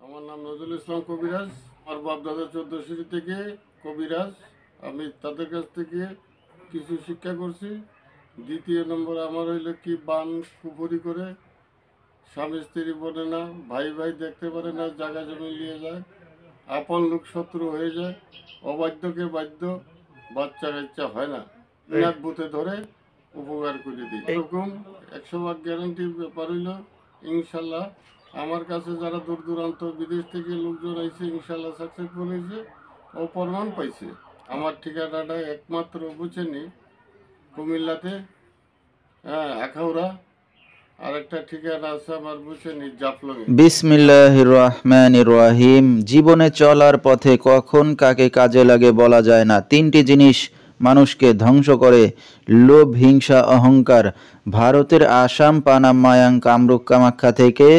আমার নাম নজরুল ইসলাম কবিরাজ। আমার বাপদাদা 14 থেকে কবিরাজ। আমি তাদের কাছ থেকে কিছু শিক্ষা করছি। দ্বিতীয় নম্বর আমার হইলো কি, বান কুপুরি করে স্বামী স্ত্রী বলে না, ভাই ভাই দেখতে পারে না, জায়গা জমি নিয়ে যায়, আপন লোক শত্রু হয়ে যায়, অবাধ্যকে বাধ্য, বাচ্চা কাচ্চা হয় না, নাক বুথে ধরে উপকার করে দিই। এরকম 100% গ্যারান্টির ব্যাপার হইল। ইনশাল্লাহ আমার কাছে যারা দূর দূরান্ত বিদেশ থেকে লোকজন আইছে, ইনশাল্লাহ সাকসেসফুল হয়েছে ও প্রমাণ পাইছে। আমার ঠিকানাটা একমাত্র বুঝেনি কুমিল্লাতে, আখাউড়া। আরেকটা ঠিকানা আছে আমার বুঝেনি জাফলং। বিসমিল্লাহির রহমানির রহিম। জীবনে চলার পথে কখন কাকে কাজে লাগে বলা যায় না। তিনটি জিনিস মানুষকে ধ্বংস করে: লোভ, হিংসা, অহংকার। ভারতের আসাম, পানাম, মায়াং, কামরূপ, কামাখ্যা থেকে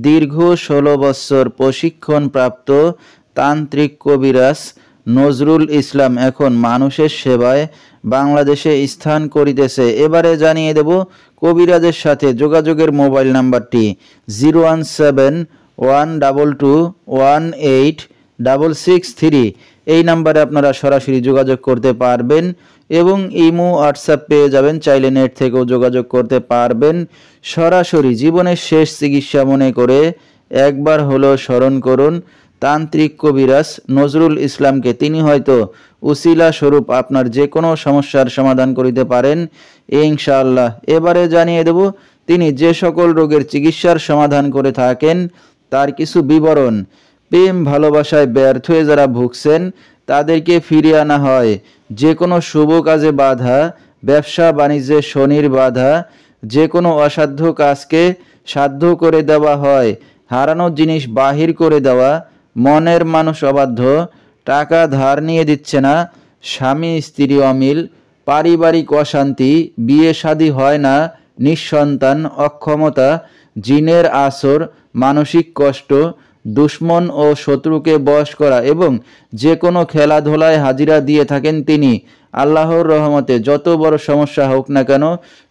দীর্ঘ 16 বছর প্রশিক্ষণপ্রাপ্ত তান্ত্রিক কবিরাজ নজরুল ইসলাম এখন মানুষের সেবায় বাংলাদেশে স্থান করিতেছে। এবারে জানিয়ে দেব কবিরাজের সাথে যোগাযোগের মোবাইল নাম্বারটি 01712218663। এই নাম্বারে আপনারা সরাসরি যোগাযোগ করতে পারবেন এবং ইমো হোয়াটসঅ্যাপ পেয়ে যাবেন। চাইলে নেট থেকেও যোগাযোগ করতে পারবেন। সরাসরি জীবনের শেষ চিকিৎসা মনে করে একবার হলো স্মরণ করুন তান্ত্রিক কবিরাজ নজরুল ইসলামকে। তিনি হয়তো উসিলা স্বরূপ আপনার যে কোনো সমস্যার সমাধান করিতে পারেন ইনশাআল্লাহ। এবারে জানিয়ে দেব তিনি যে সকল রোগের চিকিৎসার সমাধান করে থাকেন তার কিছু বিবরণ। প্রেম ভালোবাসায় ব্যর্থ হয়ে যারা ভুগছেন তাদেরকে ফিরিয়ে আনা হয়। যে কোনো শুভ কাজে বাধা, ব্যবসা বাণিজ্যে শনির বাধা, যে কোনো অসাধ্য কাজকে সাধ্য করে দেওয়া হয়। হারানো জিনিস বাহির করে দেওয়া, মনের মানুষ অবাধ্য, টাকা ধার নিয়ে দিচ্ছে না, স্বামী স্ত্রী অমিল, পারিবারিক অশান্তি, বিয়ে শাদী হয় না, নিঃসন্তান, অক্ষমতা, জিনের আসর, মানসিক কষ্ট, দুশ্মন ও শত্রুকে বশ করা এবং যে কোনো খেলাধুলায় হাজিরা দিয়ে থাকেন তিনি। আল্লাহর রহমতে যত বড় সমস্যা হোক না কেন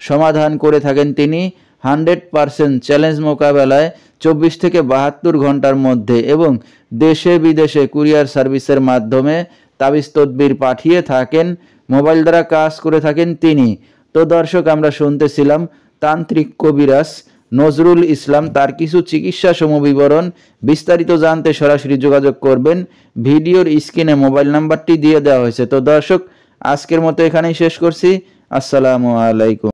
সমাধান করে থাকেন তিনি 100% চ্যালেঞ্জ মোকাবেলায় 24 থেকে 72 ঘন্টার মধ্যে, এবং দেশে বিদেশে কুরিয়ার সার্ভিসের মাধ্যমে তাবিজ তদবির পাঠিয়ে থাকেন। মোবাইল দ্বারা কাজ করে থাকেন তিনি। তো দর্শক, আমরা শুনতেছিলাম তান্ত্রিক কবিরাজ নজরুল ইসলাম, তার কিছু চিকিৎসা সমবিবরণ। বিস্তারিত জানতে সরাসরি যোগাযোগ করবেন। ভিডিওর স্ক্রিনে মোবাইল নাম্বারটি দিয়ে দেওয়া হয়েছে। তো দর্শক, আজকের মতো এখানেই শেষ করছি। আসসালামু আলাইকুম।